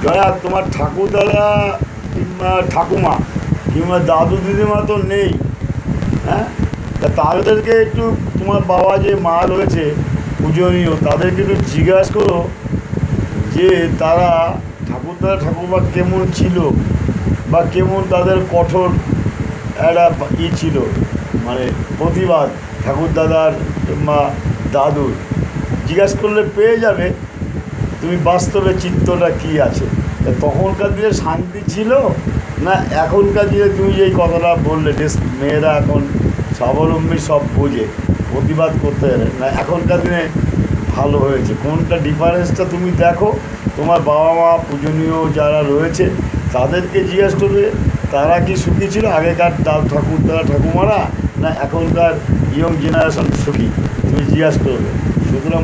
জয়া তোমার ঠাকুরদাদা কিংবা ঠাকুমা কিংবা দাদু দিদিমা তো নেই। হ্যাঁ, তা তাদেরকে একটু, তোমার বাবা যে মা রয়েছে পূজনীয়, তাদেরকে একটু জিজ্ঞাসা করো যে তারা ঠাকুরদাদা ঠাকুমা কেমন ছিল বা কেমন তাদের কঠোর একটা ছিল, মানে প্রতিবাদ ঠাকুরদাদার কিংবা দাদুর। জিজ্ঞাসা করলে পেয়ে যাবে তুমি বাস্তবে চিত্রটা কী আছে। তা তখনকার দিনে শান্তি ছিল না এখনকার দিনে তুমি যেই কথাটা বললে যে মেয়েরা এখন স্বাবলম্বী, সব বোঝে, প্রতিবাদ করতে পারে না, এখনকার দিনে ভালো হয়েছে? কোনটা ডিফারেন্সটা তুমি দেখো। তোমার বাবা মা পূজনীয় যারা রয়েছে তাদেরকে জিজ্ঞেস করবে তারা কি সুখী ছিল, আগেকার ঠাকুরদাদা ঠাকুমারা, না এখনকার ইয়ং জেনারেশন সুখী, তুমি জিজ্ঞাসা করবে। সুতরাং